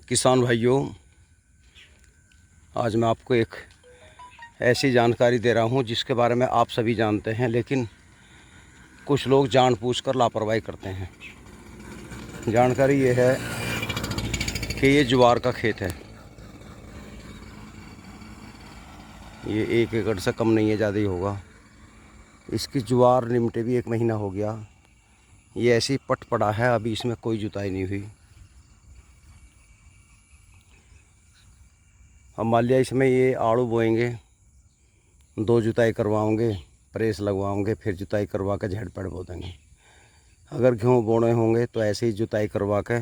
किसान भाइयों, आज मैं आपको एक ऐसी जानकारी दे रहा हूं जिसके बारे में आप सभी जानते हैं, लेकिन कुछ लोग जानबूझकर लापरवाही करते हैं। जानकारी ये है कि ये ज्वार का खेत है। ये 1 एकड़ से कम नहीं है, ज़्यादा ही होगा। इसकी ज्वार निमटे भी 1 महीना हो गया। ये ऐसी पट पड़ा है, अभी इसमें कोई जुताई नहीं हुई। अब मान लिया इसमें ये आड़ू बोएंगे, 2 जुताई करवाओगे, प्रेस लगवाओगे, फिर जुताई करवा के झड़पड़ बो देंगे। अगर गेहूँ बोने होंगे तो ऐसे ही जुताई करवा के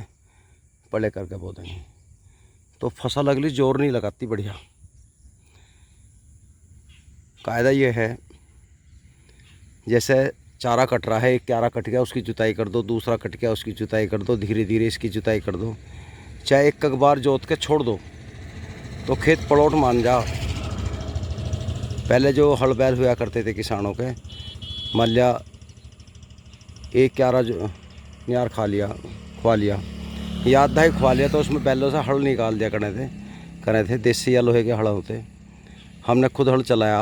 पले करके बो देंगे, तो फसल अगली जोर नहीं लगाती बढ़िया। कायदा ये है, जैसे चारा कट रहा है, एक क्यारा कट गया उसकी जुताई कर दो, दूसरा कट गया उसकी जुताई कर दो, धीरे धीरे इसकी जुताई कर दो। चाहे एक बार जोत के छोड़ दो तो खेत पलौट मान जा। पहले जो हल बैल हुआ करते थे किसानों के, मान लिया एक क्यारा जो न्यार खा लिया या आधा ही खवा लिया, तो उसमें बैलों से हल निकाल दिया करे थे देसी या लोहे के हल होते। हमने खुद हल चलाया।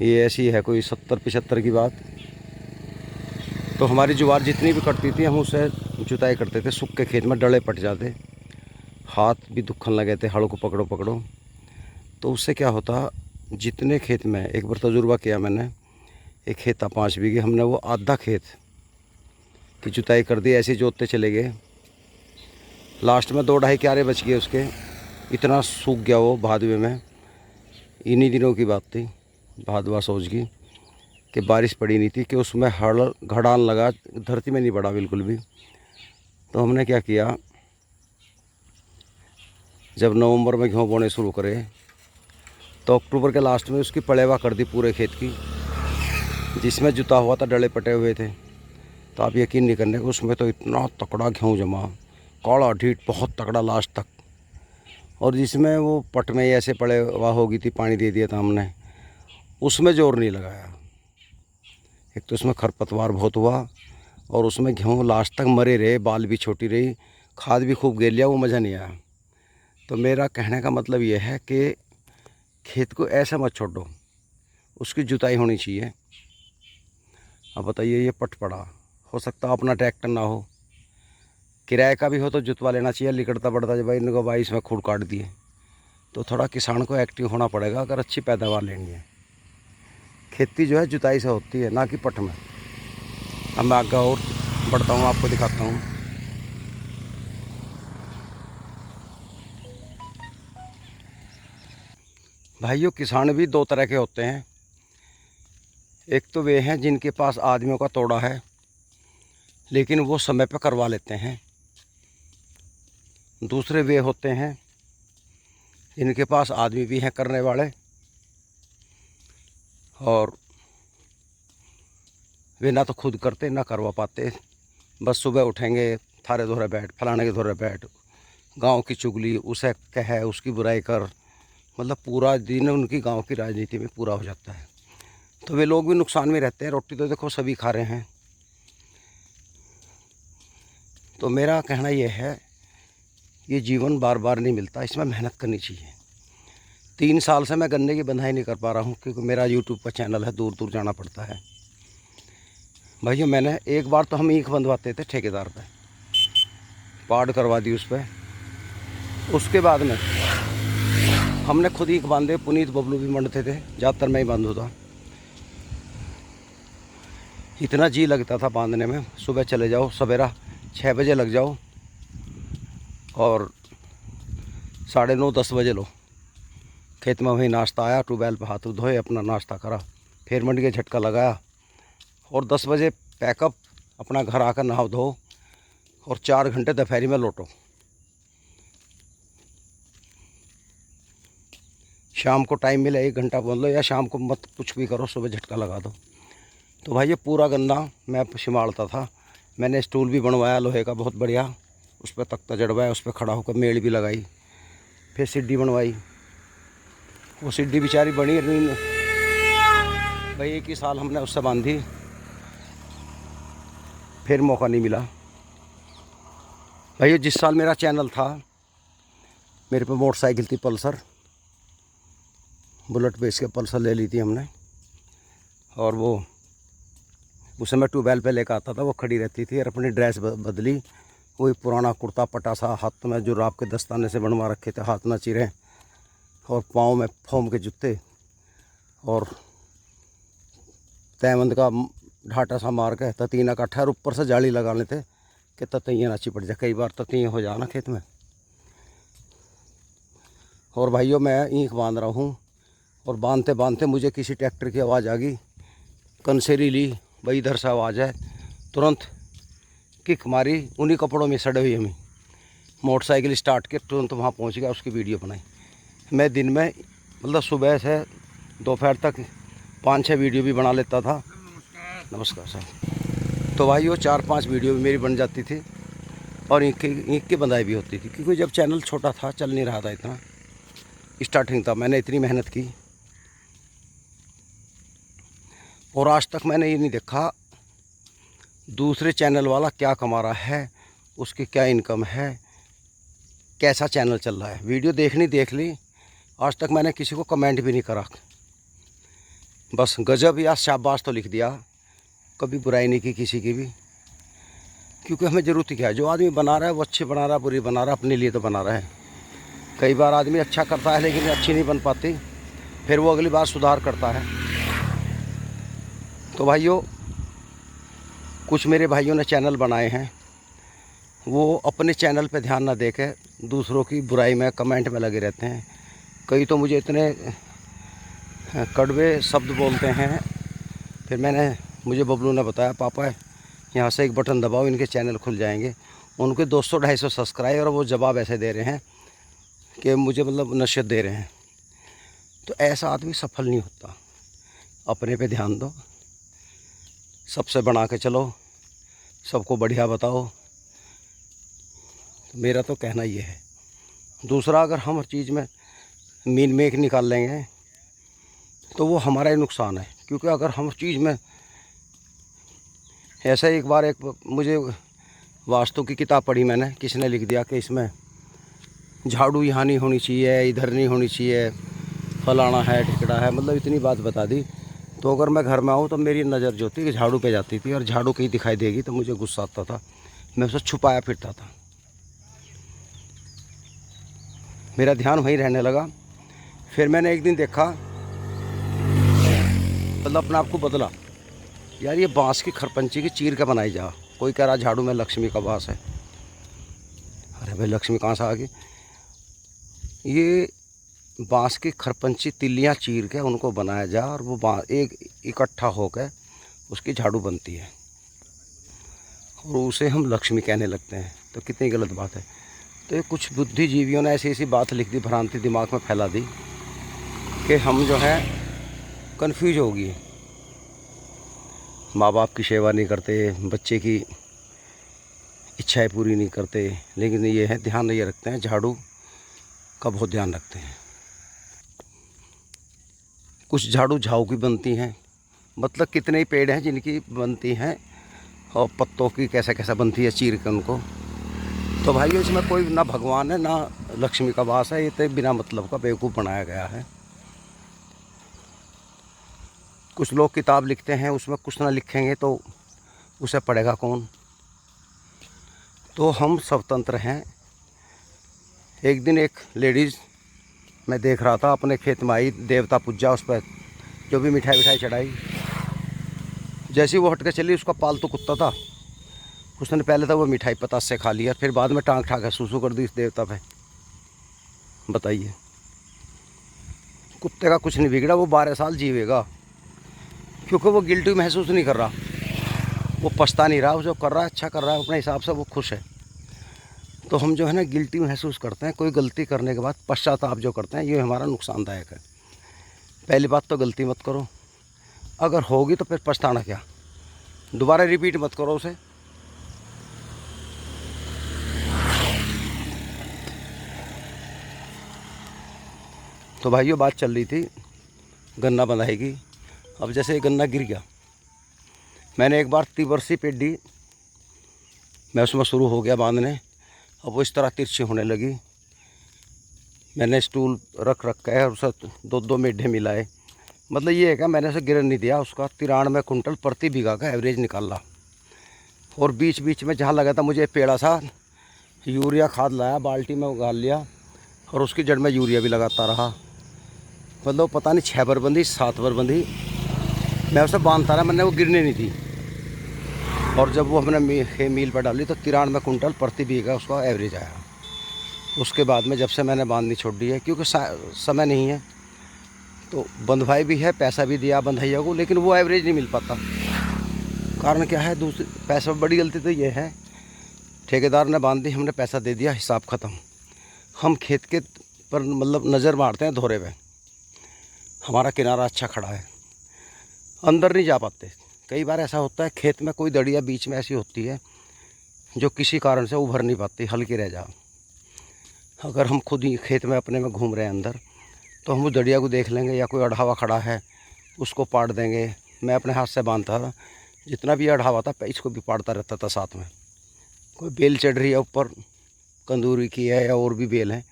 ये ऐसी है कोई 70-75 की बात। तो हमारी ज्वार जितनी भी कटती थी हम उससे जुताई करते थे। सूखे खेत में डले पट जाते, हाथ भी दुखन लगे थे, हल को पकड़ो। तो उससे क्या होता, जितने खेत में एक बार तजुर्बा किया मैंने, एक खेत था 5 बीघे, हमने वो आधा खेत की जुताई कर दी। ऐसे जोतते चले गए, लास्ट में 2-2.5 क्यारे बच गए उसके। इतना सूख गया वो भादवे में। इन्हीं दिनों की बात थी, भादवा सोच की, कि बारिश पड़ी नहीं थी, कि उसमें हल घड़ान लगा, धरती में नहीं पड़ा बिल्कुल भी। तो हमने क्या किया, जब नवंबर में गेहूँ बोने शुरू करे तो अक्टूबर के लास्ट में उसकी पलेवा कर दी पूरे खेत की, जिसमें जुता हुआ था, डले पटे हुए थे। तो आप यकीन नहीं करने, उसमें तो इतना तकड़ा गेहूँ जमा, काला ढीठ, बहुत तकड़ा लास्ट तक। और जिसमें वो पट में ऐसे पलेवा हो गई थी, पानी दे दिया था हमने, उसमें जोर नहीं लगाया। एक तो उसमें खरपतवार बहुत हुआ, और उसमें गेहूँ लास्ट तक मरे रहे, बाल भी छोटी रही, खाद भी खूब गिर लिया, वो मज़ा नहीं आया। तो मेरा कहने का मतलब ये है कि खेत को ऐसा मत छोड़ो, उसकी जुताई होनी चाहिए। अब बताइए, ये पट पड़ा, हो सकता अपना ट्रैक्टर ना हो, किराए का भी हो तो जुतवा लेना चाहिए। लिकड़ता पड़ता जब भाई इनको भाई इसमें खूड़ काट दिए, तो थोड़ा किसान को एक्टिव होना पड़ेगा अगर अच्छी पैदावार लेनी है। खेती जो है जुताई से होती है, ना कि पट में। अब मैं आगे और बढ़ता हूँ, आपको दिखाता हूँ। भाइयों, किसान भी 2 तरह के होते हैं। एक तो वे हैं जिनके पास आदमियों का तोड़ा है, लेकिन वो समय पर करवा लेते हैं। दूसरे वे होते हैं जिनके पास आदमी भी हैं करने वाले, और वे ना तो खुद करते ना करवा पाते। बस सुबह उठेंगे, थारे धोरे बैठ, फलाने के धोरे बैठ, गांव की चुगली, उसे कह, उसकी बुराई कर, मतलब पूरा दिन उनकी गांव की राजनीति में पूरा हो जाता है। तो वे लोग भी नुकसान में रहते हैं। रोटी तो देखो सभी खा रहे हैं। तो मेरा कहना यह है, ये जीवन बार बार नहीं मिलता, इसमें मेहनत करनी चाहिए। 3 साल से मैं गन्ने की बंधाई नहीं कर पा रहा हूँ, क्योंकि मेरा यूट्यूब का चैनल है, दूर दूर जाना पड़ता है। भाइयों, मैंने एक बार तो हम ईख बंधवाते थे ठेकेदार पे, पाड़ करवा दी उस पर। उसके बाद में हमने खुद ईख बांधे। पुनीत बबलू भी मंडते थे, ज़्यादातर मैं ही बांधू था। इतना जी लगता था बांधने में। सुबह चले जाओ, सवेरा 6 बजे लग जाओ, और 9:30-10 बजे लो खेत में। वहीं नाश्ता आया, ट्यूबवेल पर हाथ धोए, अपना नाश्ता करा, फिर मंडी के झटका लगाया, और 10 बजे पैकअप, अपना घर आकर नहाओ धो, और 4 घंटे दोपहरी में लौटो। शाम को टाइम मिले 1 घंटा बोल लो, या शाम को मत कुछ भी करो, सुबह झटका लगा दो। तो भाई ये पूरा गन्ना मैं संभालता था। मैंने स्टूल भी बनवाया लोहे का बहुत बढ़िया, उस पर तख्ता जड़वाया, उस पर खड़ा होकर मेड़ भी लगाई, फिर सीढ़ी बनवाई। वो सीढ़ी बेचारी बनी नहीं भाई, 1 ही साल हमने उससे बांधी, फिर मौका नहीं मिला। भाइयों जिस साल मेरा चैनल था, मेरे पे मोटरसाइकिल थी पल्सर, बुलेट बेस के पल्सर ले ली थी हमने। और वो उसे मैं ट्यूबवेल पे लेकर आता था, वो खड़ी रहती थी और अपनी ड्रेस बदली, वही पुराना कुर्ता पटासा, हाथ में जो राप के दस्ताने से बनवा रखे थे, हाथ ना चिरे, और पाँव में फोम के जूते, और तैमंद का ढाटा सा मार के ततीना का ठहर ऊपर से जाली लगाने थे कि ततैया ना चिपट जाए। कई बार ततैया हो जाना खेत में। और भाइयों मैं ईंख बांध रहा हूँ, और बांधते बांधते मुझे किसी ट्रैक्टर की आवाज़ आ गई, कंसेरी ली, भाई इधर से आवाज़ है, तुरंत किक मारी, उन्हीं कपड़ों में सड़े हुई हमें मोटरसाइकिल स्टार्ट के तुरंत वहाँ पहुँच गया, उसकी वीडियो बनाई। मैं दिन में मतलब सुबह से दोपहर तक 5-6 वीडियो भी बना लेता था। नमस्कार साहब। तो भाई वो 4-5 वीडियो भी मेरी बन जाती थी, और ईंख की बंधाई भी होती थी, क्योंकि जब चैनल छोटा था, चल नहीं रहा था इतना, स्टार्टिंग था, मैंने इतनी मेहनत की। और आज तक मैंने ये नहीं देखा दूसरे चैनल वाला क्या कमा रहा है, उसकी क्या इनकम है, कैसा चैनल चल रहा है। वीडियो देखनी देख ली, आज तक मैंने किसी को कमेंट भी नहीं करा, बस गजब या शाबाश तो लिख दिया, कभी बुराई नहीं की किसी की भी। क्योंकि हमें ज़रूरत क्या है, जो आदमी बना रहा है वो अच्छी बना रहा है, बुरी बना रहा है, अपने लिए तो बना रहा है। कई बार आदमी अच्छा करता है लेकिन अच्छी नहीं बन पाती, फिर वो अगली बार सुधार करता है। तो भाइयों कुछ मेरे भाइयों ने चैनल बनाए हैं, वो अपने चैनल पे ध्यान ना दे के दूसरों की बुराई में कमेंट में लगे रहते हैं। कई तो मुझे इतने कड़वे शब्द बोलते हैं। फिर मुझे बबलू ने बताया, पापा यहाँ से एक बटन दबाओ, इनके चैनल खुल जाएंगे। उनके 200-250 सब्सक्राइबर, और वो जवाब ऐसे दे रहे हैं कि मुझे मतलब नसीहत दे रहे हैं। तो ऐसा आदमी सफल नहीं होता। अपने पे ध्यान दो, सबसे बना के चलो, सबको बढ़िया बताओ। मेरा तो कहना ये है। दूसरा, अगर हम हर चीज़ में मीन मेक निकाल लेंगे तो वो हमारा ही नुकसान है। क्योंकि अगर हम चीज़ में ऐसा, एक बार मुझे वास्तु की किताब पढ़ी मैंने, किसी ने लिख दिया कि इसमें झाड़ू यहाँ नहीं होनी चाहिए, इधर नहीं होनी चाहिए, फलाना है, ठिकड़ा है, मतलब इतनी बात बता दी। तो अगर मैं घर में आऊँ तो मेरी नज़र जो थी कि झाड़ू पे जाती थी, और झाड़ू कहीं दिखाई देगी तो मुझे गुस्सा आता था, मैं उसे छुपाया फिरता था। मेरा ध्यान वहीं रहने लगा। फिर मैंने एक दिन देखा, मतलब अपने आप को बदला, यार ये बांस की खरपंची की चीर के बनाई जा। कोई कह रहा झाड़ू में लक्ष्मी का वास है। अरे भाई लक्ष्मी कहाँ से आ गई? ये बांस की खरपंची तिल्लियाँ चीर के उनको बनाया जा, और वो एक इकट्ठा होकर उसकी झाड़ू बनती है, और उसे हम लक्ष्मी कहने लगते हैं। तो कितनी गलत बात है। तो ये कुछ बुद्धिजीवियों ने ऐसी ऐसी बात लिख दी, भ्रांति दिमाग में फैला दी कि हम जो है कन्फ्यूज हो गए। माँ बाप की सेवा नहीं करते, बच्चे की इच्छाएं पूरी नहीं करते, लेकिन ये है ध्यान ये रखते हैं, झाड़ू का बहुत ध्यान रखते हैं। कुछ झाड़ू झाऊ की बनती हैं, मतलब कितने ही पेड़ हैं जिनकी बनती हैं, और पत्तों की कैसा कैसा बनती है चीर के उनको। तो भाइयों इसमें कोई ना भगवान है ना लक्ष्मी का वास है, ये तो बिना मतलब का बेवकूफ़ बनाया गया है। कुछ लोग किताब लिखते हैं, उसमें कुछ ना लिखेंगे तो उसे पढ़ेगा कौन? तो हम स्वतंत्र हैं। एक दिन एक लेडीज़ मैं देख रहा था, अपने खेत में आई, देवता पूजा, उस पर जो भी मिठाई विठाई चढ़ाई। जैसे ही वो हट के चली, उसका पालतू कुत्ता था, उसने पहले तो वो मिठाई पतास से खा लिया, फिर बाद में टांग ठाक सूसू कर दी इस देवता पे। बताइए, कुत्ते का कुछ नहीं बिगड़ा, वो 12 साल जीवेगा, क्योंकि वो गिल्टी महसूस नहीं कर रहा, वो पछता नहीं रहा, वो जो कर रहा है अच्छा कर रहा है अपने हिसाब से, वो खुश है। तो हम जो है ना गिल्टी महसूस करते हैं, कोई गलती करने के बाद पश्चाताप जो करते हैं, ये हमारा नुकसानदायक है। पहली बात तो गलती मत करो, अगर होगी तो फिर पछताना क्या, दोबारा रिपीट मत करो उसे। तो भाइयों बात चल रही थी गन्ना बंधाई की। अब जैसे ये गन्ना गिर गया, मैंने एक बार 30 वर्षीय पेड्डी मैं उसमें शुरू हो गया बांधने, अब वो इस तरह तिरछी होने लगी। मैंने स्टूल रख रखा है और उसे 2-2 मेढे मिलाए। मतलब ये है कि मैंने उसे गिरन नहीं दिया। उसका 93 कुंटल प्रति बीघा का एवरेज निकाला। और बीच बीच में जहाँ लगा था मुझे पेड़ा सा यूरिया खाद लाया, बाल्टी में उगाल लिया और उसकी जड़ में यूरिया भी लगाता रहा। मतलब पता नहीं 6 बार बंधी 7 बार बंधी, मैं उसे बांधता रहा, मैंने वो गिरने नहीं दी। और जब वो हमने मील पर डाली तो 93 कुंटल प्रति बीघा उसका एवरेज आया। उसके बाद में जब से मैंने बांधनी छोड़ दी है, क्योंकि समय नहीं है, तो बंधवाई भी है, पैसा भी दिया बंधैया को, लेकिन वो एवरेज नहीं मिल पाता। कारण क्या है? दूसरी पैसा, बड़ी गलती तो ये है, ठेकेदार ने बांध दी, हमने पैसा दे दिया, हिसाब ख़त्म। हम खेत के पर मतलब नज़र मारते हैं धोरे पे, हमारा किनारा अच्छा खड़ा है, अंदर नहीं जा पाते। कई बार ऐसा होता है खेत में कोई दड़िया बीच में ऐसी होती है जो किसी कारण से उभर नहीं पाती, हल्की रह जा। अगर हम खुद ही खेत में अपने में घूम रहे हैं अंदर, तो हम उस दड़िया को देख लेंगे या कोई अढ़ावा खड़ा है उसको पाट देंगे। मैं अपने हाथ से बांधता था, जितना भी अढ़ावा था इसको भी पाटता रहता था साथ में। कोई बेल चढ़ रही है ऊपर, कंदूरी की है या और भी बेल है,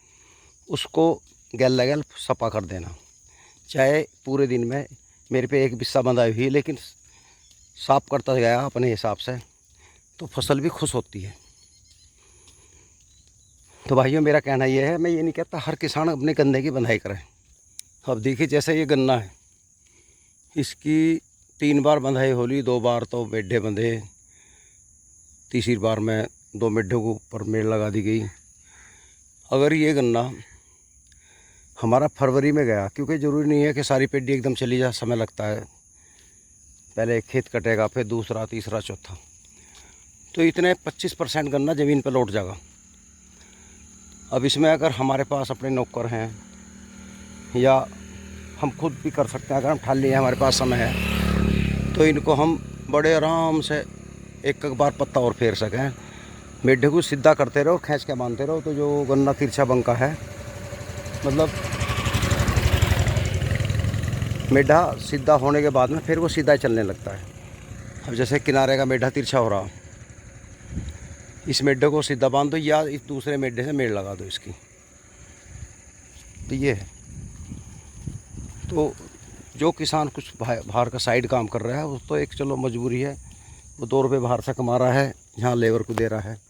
उसको गैल लगैल सपा कर देना। चाहे पूरे दिन में मेरे पे एक बिस्सा बंधाई हुई है, लेकिन साफ करता गया अपने हिसाब से, तो फसल भी खुश होती है। तो भाइयों, मेरा कहना यह है, मैं ये नहीं कहता हर किसान अपने गन्ने की बंधाई करे। अब देखिए, जैसे ये गन्ना है, इसकी 3 बार बंधाई होली, 2 बार तो मेढे बंधे, तीसरी बार में 2 मेढों को ऊपर मेड़ लगा दी गई। अगर ये गन्ना हमारा फरवरी में गया, क्योंकि ज़रूरी नहीं है कि सारी पेडी एकदम चली जा, समय लगता है, पहले एक खेत कटेगा, फिर दूसरा, तीसरा, चौथा, तो इतने 25% गन्ना ज़मीन पर लौट जाएगा। अब इसमें अगर हमारे पास अपने नौकर हैं या हम खुद भी कर सकते हैं, अगर हम ठाली हैं, हमारे पास समय है, तो इनको हम बड़े आराम से एक बार पत्ता और फेर सकें। मेढे को सीधा करते रहो, खींच के बांधते रहो, तो जो गन्ना तिरछा बंका है, मतलब मेढा सीधा होने के बाद में फिर वो सीधा चलने लगता है। अब जैसे किनारे का मेढा तिरछा हो रहा, इस मेढे को सीधा बांध दो या इस दूसरे मेढे से मेड़ लगा दो इसकी, तो ये है। तो जो किसान कुछ बाहर का साइड काम कर रहा है, वो तो एक चलो मजबूरी है, वो 2 रुपये बाहर से कमा रहा है, यहाँ लेबर को दे रहा है।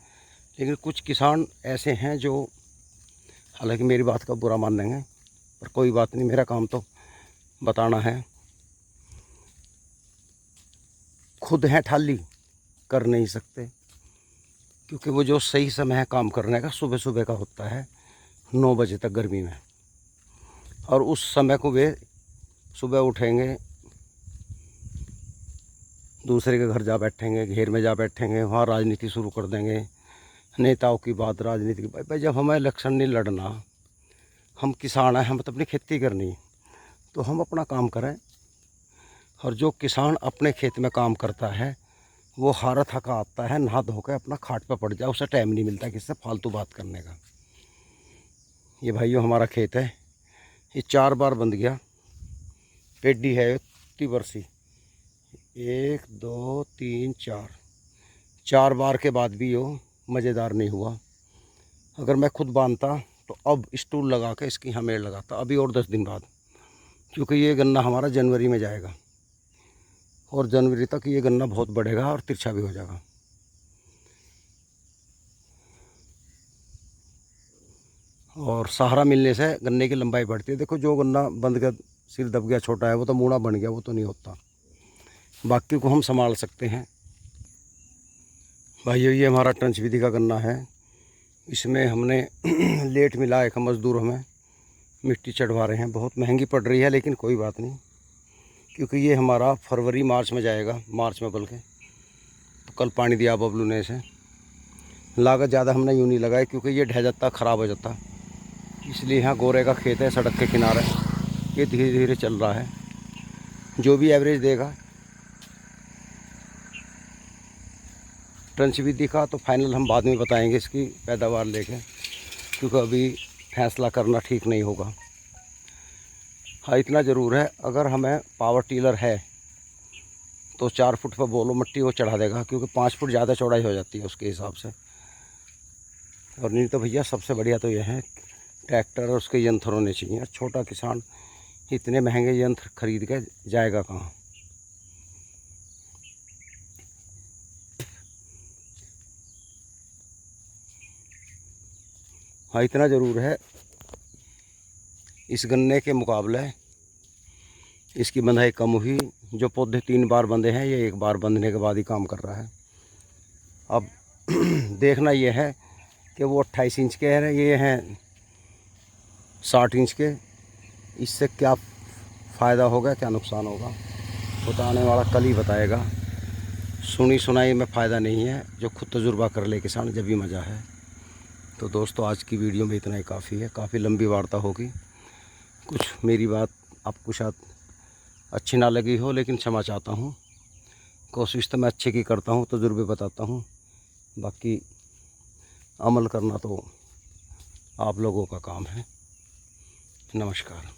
लेकिन कुछ किसान ऐसे हैं जो, हालांकि मेरी बात का बुरा मान लेंगे, पर कोई बात नहीं, मेरा काम तो बताना है। खुद हैं ठाली, कर नहीं सकते, क्योंकि वो जो सही समय है काम करने का, सुबह सुबह का होता है 9 बजे तक गर्मी में, और उस समय को वे सुबह उठेंगे, दूसरे के घर जा बैठेंगे, घेर में जा बैठेंगे, वहाँ राजनीति शुरू कर देंगे, नेताओं की बात, राजनीति की। भाई जब हमें इलेक्शन नहीं लड़ना, हम किसान हैं, हम तो अपनी खेती करनी, तो हम अपना काम करें। और जो किसान अपने खेत में काम करता है, वो हारा थका आता है, नहा धो के अपना खाट पर पड़ जाए, उसे टाइम नहीं मिलता किससे फालतू बात करने का। ये भाइयों हमारा खेत है, ये 4 बार बंध गया, पेडी है 30 वर्षी, 1 2 3 4 बार के बाद भी वो मज़ेदार नहीं हुआ। अगर मैं खुद बांधता तो अब स्टूल लगा के इसकी यहाँ मेड़ लगाता, अभी और 10 दिन बाद, क्योंकि ये गन्ना हमारा जनवरी में जाएगा और जनवरी तक ये गन्ना बहुत बढ़ेगा और तिरछा भी हो जाएगा। और सहारा मिलने से गन्ने की लंबाई बढ़ती है। देखो, जो गन्ना बंद का सिर दब गया, छोटा है, वो तो मूड़ा बन गया, वो तो नहीं होता। बाकी को हम संभाल सकते हैं। भाइयों, ये हमारा टंच विधि का गन्ना है। इसमें हमने लेट मिला, एक मज़दूर हमें मिट्टी चढ़वा रहे हैं, बहुत महंगी पड़ रही है, लेकिन कोई बात नहीं, क्योंकि ये हमारा फरवरी मार्च में जाएगा, मार्च में बल्कि। तो कल पानी दिया बबलू ने इसे। लागत ज़्यादा हमने यूँ नहीं लगाई, क्योंकि ये ढह जाता, ख़राब हो जाता, इसलिए यहाँ गोरे का खेत है, सड़क के किनारे, ये धीरे धीरे चल रहा है। जो भी एवरेज देगा ट्रंच विधि का, तो फाइनल हम बाद में बताएंगे इसकी पैदावार लेके, क्योंकि अभी फैसला करना ठीक नहीं होगा। हाँ, इतना ज़रूर है, अगर हमें पावर टीलर है तो 4 फुट पर बोलो मट्टी वो चढ़ा देगा, क्योंकि 5 फुट ज़्यादा चौड़ाई हो जाती है उसके हिसाब से। और नहीं तो भैया सबसे बढ़िया तो यह है ट्रैक्टर और उसके यंत्र होने चाहिए। छोटा किसान इतने महंगे यंत्र खरीद के जाएगा कहाँ। हाँ, इतना ज़रूर है, इस गन्ने के मुकाबले इसकी बंधाई कम हुई। जो पौधे 3 बार बंधे हैं, ये 1 बार बंधने के बाद ही काम कर रहा है। अब देखना ये है कि वो 28 इंच के हैं, ये हैं 60 इंच के। इससे क्या फ़ायदा होगा, क्या नुकसान होगा, बताने वाला कल ही बताएगा। सुनी सुनाई में फ़ायदा नहीं है, जो खुद तजुर्बा कर ले किसान, जब भी मज़ा है। तो दोस्तों, आज की वीडियो में इतना ही काफ़ी है। काफ़ी लंबी वार्ता होगी। कुछ मेरी बात आपको शायद अच्छी ना लगी हो, लेकिन क्षमा चाहता हूँ। कोशिश तो मैं अच्छे की करता हूँ, तजुर्बे बताता हूँ, बाकी अमल करना तो आप लोगों का काम है। नमस्कार।